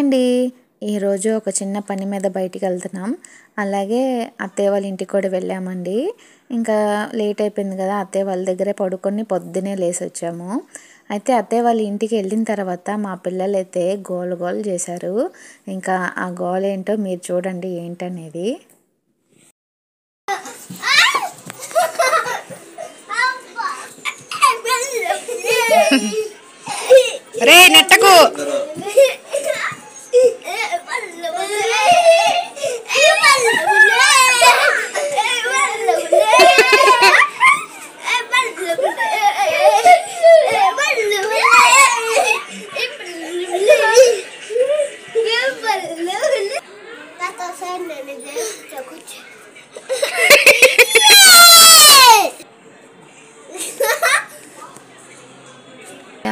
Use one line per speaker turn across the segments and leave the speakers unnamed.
అండి. ఈరోజు ఒక చిన్న పని మీద బయటికెళ్తున్నాం. అలాగే అత్తయ్య వాళ్ళ ఇంటికి కూడా వెళ్ళామండి. ఇంకా లేట్ అయిపోయింది కదా! అత్తయ్య వాళ్ళ దగ్గరే పడుకొని పొద్దున్నే లేసొచ్చాము. అయితే అత్తయ్య వాళ్ళ ఇంటికి వెళ్ళిన తర్వాత మా పిల్లలైతే గోల గోల చేశారు. ఇంకా ఆ గోల ఏంటో మీరు చూడండి ఏంటనేది.
రే నెట్టకు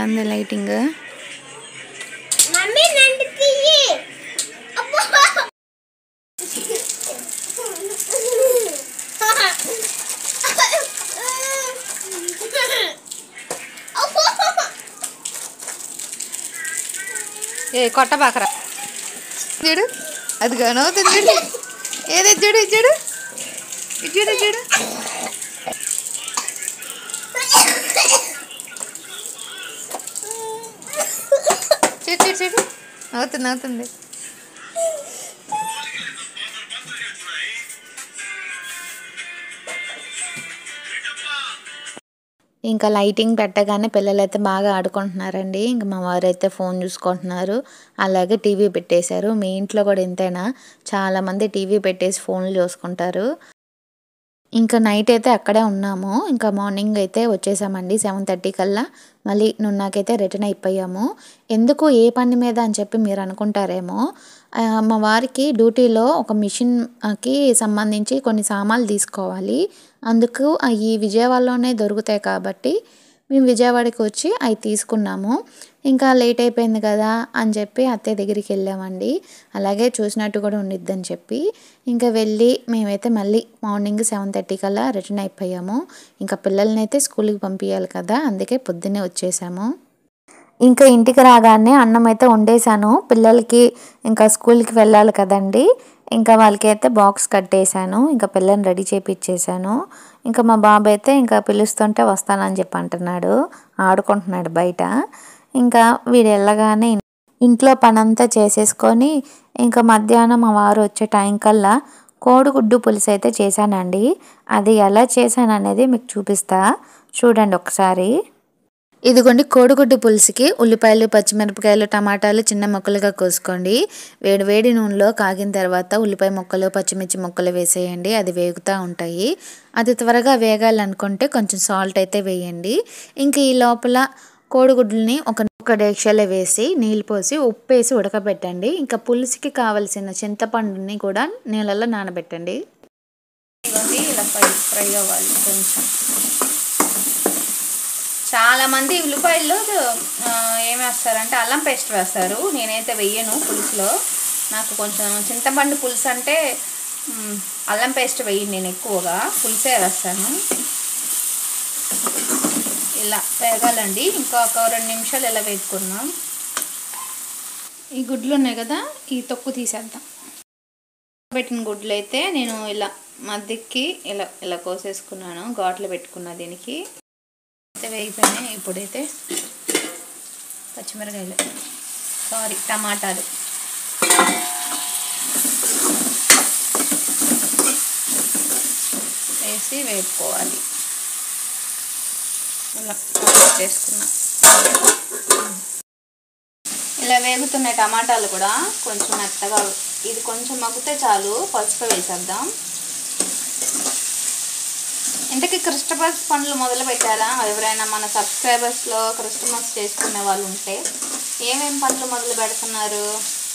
ఉంది లైటింగ్.
ఏ కొట్ట బాకరా చూడు అది గనవుతుంది చూడు ఏది చూడు చూడు చూడు చూడు చూడు చూడు అవుతుంది అవుతుంది.
ఇంకా లైటింగ్ పెట్టగానే పిల్లలైతే బాగా ఆడుకుంటున్నారండి. ఇంక మా వారైతే ఫోన్ చూసుకుంటున్నారు. అలాగే టీవీ పెట్టేశారు. మీ ఇంట్లో కూడా ఇంతేనా? చాలామంది టీవీ పెట్టేసి ఫోన్లు చూసుకుంటారు. ఇంకా నైట్ అయితే అక్కడే ఉన్నాము. ఇంకా మార్నింగ్ అయితే వచ్చేసామండి 7:30 కల్లా. మళ్ళీ నున్నాకైతే రిటర్న్ అయిపోయాము. ఎందుకు ఏ పని మీద అని చెప్పి మీరు అనుకుంటారేమో. మా వారికి డ్యూటీలో ఒక మిషన్కి సంబంధించి కొన్ని సామాన్లు తీసుకోవాలి. అందుకు అవి విజయవాడలోనే దొరుకుతాయి కాబట్టి మేము విజయవాడకి వచ్చి అవి తీసుకున్నాము. ఇంకా లేట్ అయిపోయింది కదా అని చెప్పి అత్తయ్య దగ్గరికి వెళ్ళామండి. అలాగే చూసినట్టు కూడా ఉండిద్దని చెప్పి ఇంకా వెళ్ళి మేమైతే మళ్ళీ మార్నింగ్ 7:30 కల్లా రిటర్న్ అయిపోయాము. ఇంకా పిల్లల్ని అయితే స్కూల్కి పంపించాలి కదా, అందుకే పొద్దున్నే వచ్చేసాము. ఇంకా ఇంటికి రాగానే అన్నం అయితే వండేసాను. పిల్లలకి ఇంకా స్కూల్కి వెళ్ళాలి కదండి. ఇంకా వాళ్ళకైతే బాక్స్ కట్టేశాను. ఇంకా పిల్లల్ని రెడీ చేపిచ్చేసాను. ఇంకా మా బాబు అయితే ఇంకా పిలుస్తుంటే వస్తానని చెప్పి అంటున్నాడు. ఆడుకుంటున్నాడు బయట. ఇంకా వీడు వెళ్ళగానే ఇంట్లో పనంతా చేసేసుకొని ఇంకా మధ్యాహ్నం మా వారు వచ్చే టైం కల్లా కోడిగుడ్డు పులుసు అయితే చేశానండి. అది ఎలా చేశాను అనేది మీకు చూపిస్తా, చూడండి ఒకసారి. ఇదిగోండి కోడిగుడ్డు పులుసుకి ఉల్లిపాయలు, పచ్చిమిరపకాయలు, టమాటాలు చిన్న ముక్కలుగా కోసుకోండి. వేడి వేడి నూనెలో కాగిన తర్వాత ఉల్లిపాయ ముక్కలు, పచ్చిమిర్చి ముక్కలు వేసేయండి. అది వేగుతూ ఉంటాయి. అది త్వరగా వేగాలనుకుంటే కొంచెం సాల్ట్ అయితే వేయండి. ఇంక ఈ లోపల కోడిగుడ్లని ఒక డేక్షలో వేసి నీళ్ళు పోసి ఉప్పు వేసి ఉడకబెట్టండి. ఇంకా పులుసుకి కావలసిన చింతపండుని కూడా నీళ్ళల్లో నానబెట్టండి.
ఇలా ఫ్రై అవ్వాలి కొంచెం. చాలామంది ఉల్లిపాయలు ఏమేస్తారంటే అల్లం పేస్ట్ వేస్తారు. నేనైతే వెయ్యను పులుసులో. నాకు కొంచెం చింతపండు పులుసు అంటే అల్లం పేస్ట్ వేయను, నేను ఎక్కువగా పులుసే వేస్తాను. ఇలా వేగాలండి. ఇంకా ఒక 2 నిమిషాలు ఇలా వేసుకున్నాం. ఈ గుడ్లు ఉన్నాయి కదా, ఈ తొక్కు తీసేద్దాం. పెట్టిన గుడ్లు అయితే నేను ఇలా మధ్యకి ఇలా ఇలా కోసేసుకున్నాను. ఘాట్లు పెట్టుకున్నా దీనికి. అయితే వేగిపోయినాయి. ఇప్పుడైతే పచ్చిమిరకాయలు టమాటాలు వేసి వేపుకోవాలి. ఇలా వేసుకున్నా. ఇలా వేగుతున్నాయి టమాటాలు కూడా కొంచెం మెత్తగా. ఇది కొంచెం మగ్గితే చాలు, పసుపు వేసేద్దాం. ఇంతకీ క్రిస్టమస్ పండ్లు మొదలు పెట్టారా? ఎవరైనా మన సబ్స్క్రైబర్స్లో క్రిస్టమస్ చేసుకునే వాళ్ళు ఉంటే ఏమేమి పండ్లు మొదలు పెడుతున్నారు?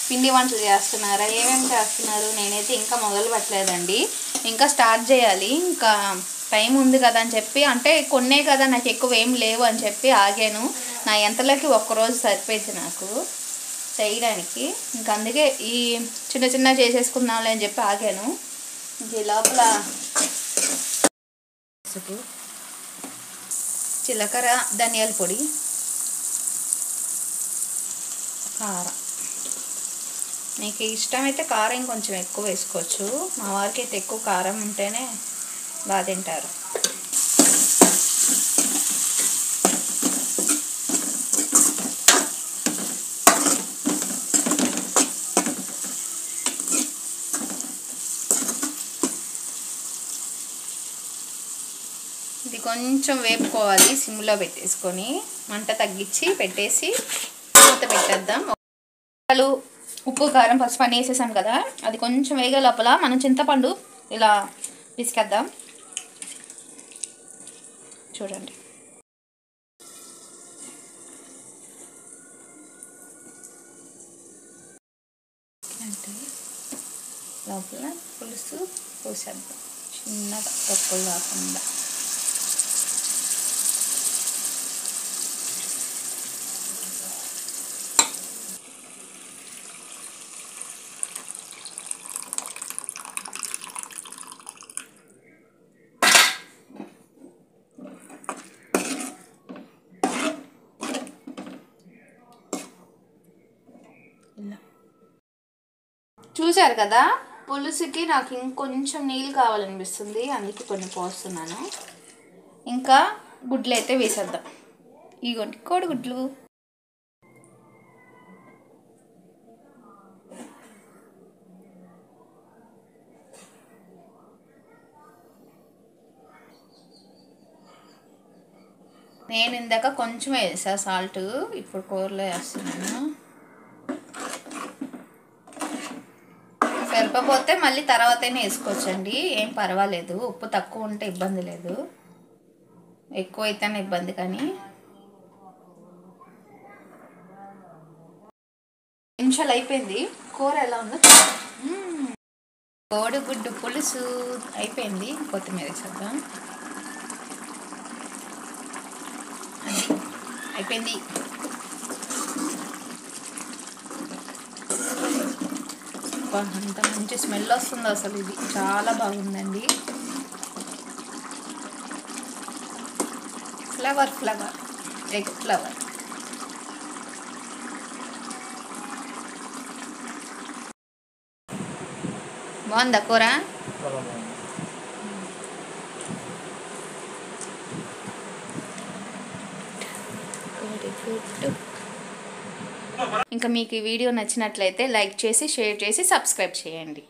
పిండి వంటలు చేస్తున్నారా? ఏమేమి చేస్తున్నారు? నేనైతే ఇంకా మొదలు పెట్టలేదండి. ఇంకా స్టార్ట్ చేయాలి. ఇంకా టైం ఉంది కదా అని చెప్పి, అంటే కొన్నే కదా, నాకు ఎక్కువ ఏం లేవు అని చెప్పి ఆగాను. నా ఎంతలోకి ఒక్కరోజు సరిపోయింది నాకు చేయడానికి. ఇంకా అందుకే ఈ చిన్న చిన్న చేసేసుకుందాంలే అని చెప్పి ఆగాను. ఇంక ఈ లోపల జీలకర్ర, ధనియాల పొడి, కారం మీకు ఇష్టమైతే కారం కొంచెం ఎక్కువ వేసుకోవచ్చు. మా వారికి అయితే ఎక్కువ కారం ఉంటేనే బాగా తింటారు. ఇది కొంచెం వేపుకోవాలి. సిమ్లో పెట్టేసుకొని మంట తగ్గించి పెట్టేసి మూత పెట్టేద్దాం. ఉప్పు కారం పసుపు అన్నీ వేసేసాం కదా, అది కొంచెం వేగే లోపల మనం చింతపండు ఇలా పిసికేద్దాం. చూడండి, అంటే లోపల పులుసు పోసేద్దాం చిన్నగా, తక్కువ కాకుండా. చూసారు కదా, పులుసుకి నాకు ఇంకొంచెం నీళ్ళు కావాలనిపిస్తుంది, అందుకే కొన్ని పోస్తున్నాను. ఇంకా గుడ్లు అయితే వేసేద్దాం. ఇగోండి కోడిగుడ్లు. నేను ఇందాక కొంచెం వేసా సాల్ట్, ఇప్పుడు కూరలో వేస్తున్నాను. సరిపోతే మళ్ళీ తర్వాతనే వేసుకోవచ్చండి, ఏం పర్వాలేదు. ఉప్పు తక్కువ ఉంటే ఇబ్బంది లేదు, ఎక్కువ అయితేనే ఇబ్బంది. కానీ నిమిషాలు అయిపోయింది. కూర ఎలా ఉందో కోడిగుడ్డు పులుసు అయిపోయింది. కొత్తిమీర వేసేద్దాం. అయిపోయింది. అంత మంచి స్మెల్ వస్తుంది అసలు, ఇది చాలా బాగుందండి. Flower egg flower. బాగుందా కూర? ఇంకా మీకు ఈ వీడియో నచ్చినట్లయితే లైక్ చేసి, షేర్ చేసి, సబ్స్క్రైబ్ చేయండి.